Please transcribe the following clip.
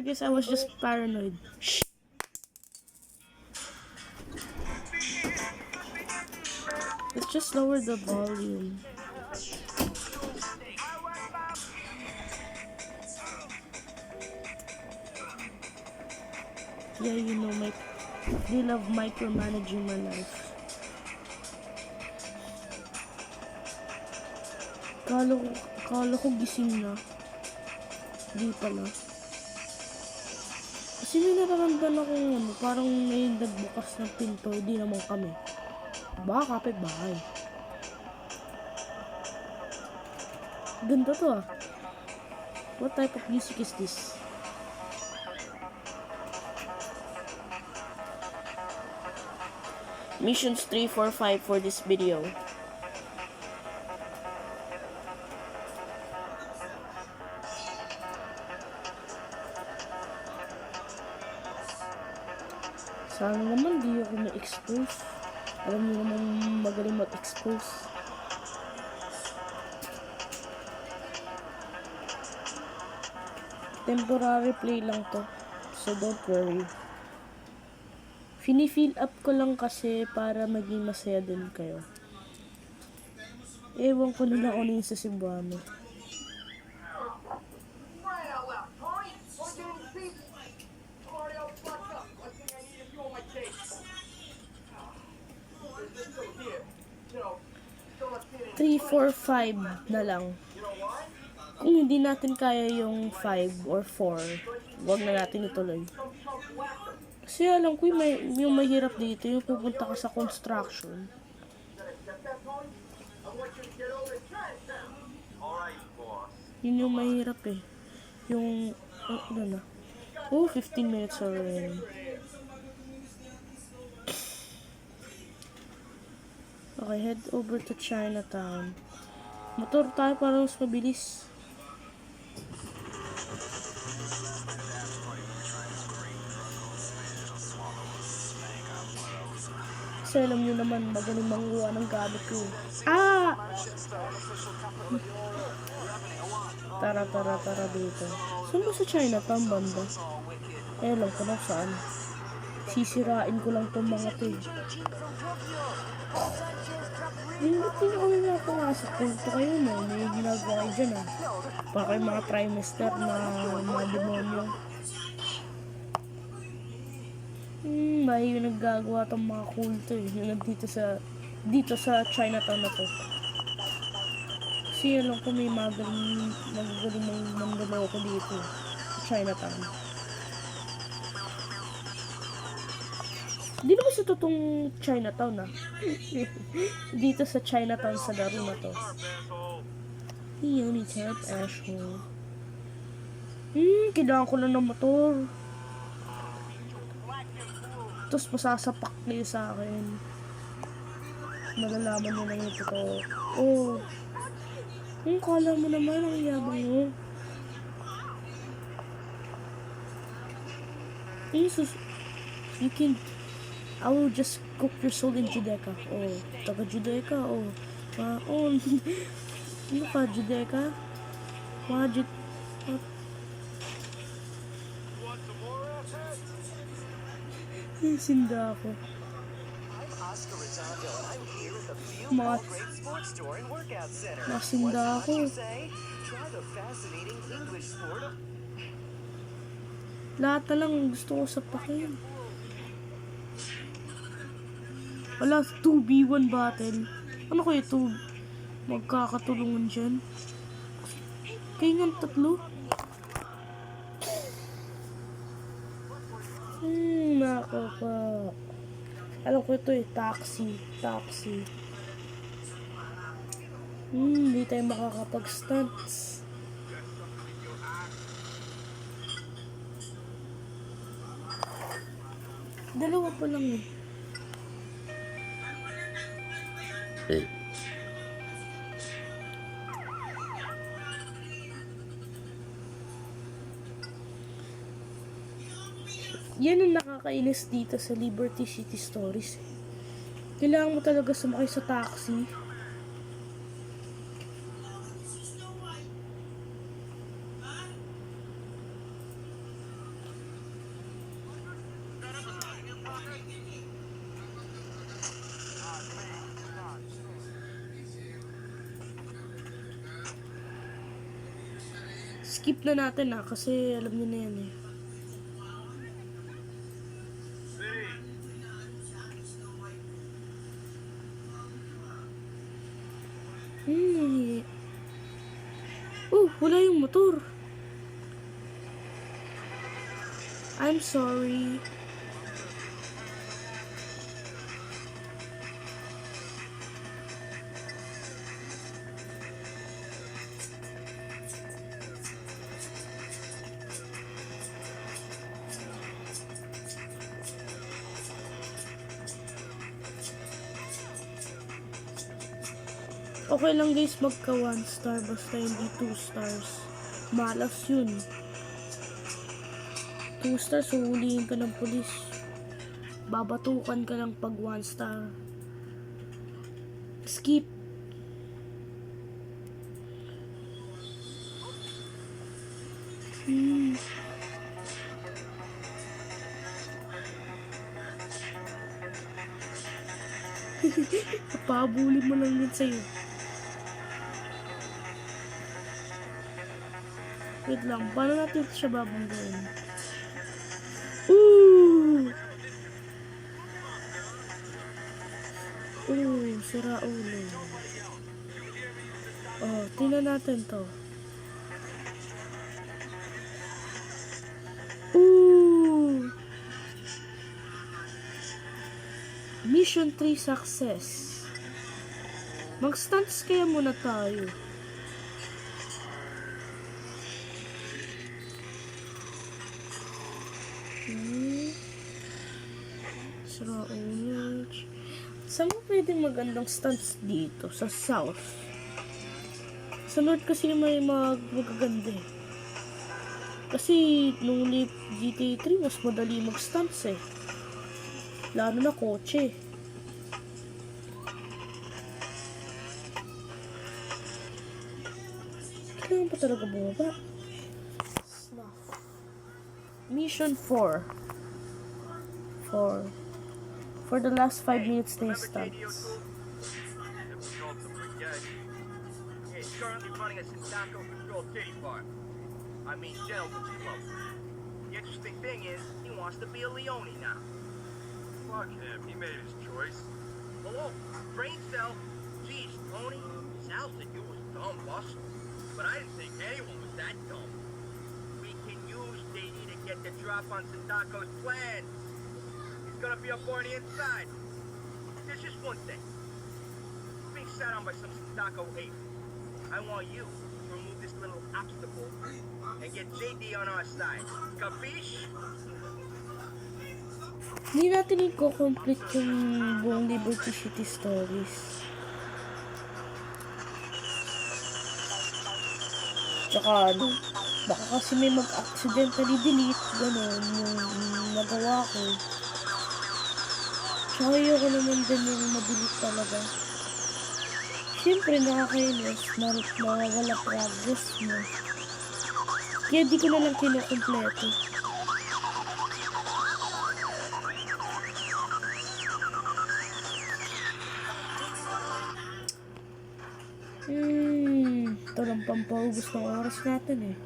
guess I was just paranoid. Shh. Let's just lower the volume. Yeah, you know, they love micromanaging my life. Kala ko gising na. Di pala. Kasi may nararamdaman akong parang may nagbukas ng pinto, di naman kami. Baka kapitbahay. Ganda to ah. What type of music is this? Missions 3, 4, 5 for this video. Sana naman di ako ma-expose. Alam niyo naman magaling mag-expose. Temporary play lang to. So don't worry. Fini-fill up ko lang kasi para maging masaya din kayo. Ewan ko na lang ulit sa Cebuano. Three, 4, 5 na lang. Kung hindi natin kaya yung 5 or 4, wag na natin ituloy. Kasi alam ko yung mahirap dito, yung pupunta ka sa construction. Yun yung mahirap eh. Yung, ano na. 15 minutes already. Okay, head over to Chinatown. Motor tayo para mas mabilis. Kasi alam nyo naman, magaling manguha ng gamit ko. Ah! Tara dito. Saan ba sa Chinatown banda? Alam ko na saan. Sisirain ko lang tong mga to. Hindi kami nakapasok. Punto kayo na. May ginagawa kayo dyan ah. Para kayo mga trimester na mga demonyo. Bahay yung naggagawa tong mga kulto eh. Yung dito sa Chinatown na to. Kasi alam ko may magaling mandaloko dito. Sa Chinatown. Hindi naman sa totoong Chinatown ah. Dito sa Chinatown sa laro na to. Yun, type asshole. Kailangan ko lang ng motor. Tapos masasapak kayo sa akin. Malalaman nyo lang yung totoo. Oh. Kala mo naman ang yabang mo. Jesus. You can... I will just cook your soul in Judaica. Oh, taga Judaica. Oh, ano ka, Judaica? Sinda ako. Masinda ako. Lahat na lang gusto ko sapakin. Wala, 2v1 battle. Ano kayo ito? Magkakatulungan dyan. Kayo nga tatlo? Nakaka... Alam ko ito eh, taxi. Hindi tayo makakapag-stunts. Dalawa pa lang eh. Yan ang nakakainis dito sa Liberty City Stories. Kailangan mo talaga sumakay sa taxi. Skip na natin kasi alam niyo na yan eh. Wala yung motor. I'm sorry. Okay lang guys magka 1 star basta hindi 2 stars. Malas yun. 2 stars huhulihin ka ng pulis. Babatukan ka lang pag 1 star. Skip. Papabulin mo lang yun sa'yo. Wait lang, paano natin siya babanggain? Sira ulo. Tingnan natin to. Mission 3 success. Mag-stunts kaya muna tayo. Sira ulo. Saan mo pwedeng magandang stunts dito? Sa south. Sa north kasi may magaganda eh. Kasi nung GTA 3 mas madali mag-stunts eh. Lalo na kotse. Kailangan pa talaga bumaba. Mission 4. For the last 5 minutes na yung stunts. He's currently running a Sindako controlled titty bar. I mean, gentlemen's club. The interesting thing is, he wants to be a Leone now. Fuck him, he made his choice. Hello, brain cell. Geez, Tony, Sal said you was dumb, boss. But I didn't think anyone was that dumb. We can use JD to get the drop on Sindako's plans. He's gonna be up on the inside. There's just one thing. Being sat on by some Sindako ape. I want you to remove this little obstacle and get JD on our side. Capiche? Hindi natin i-complete yung buong Liberty City stories. Tsaka baka kasi may mag-accidentally delete, gano'n, yung nagawa ko. Tsaka ayoko naman din yung ma-delete talaga. Siyempre, nakakainis, mawawala progress mo. Kaya di ko na lang kinukompleto. Ito lang pampaubos ng oras natin eh.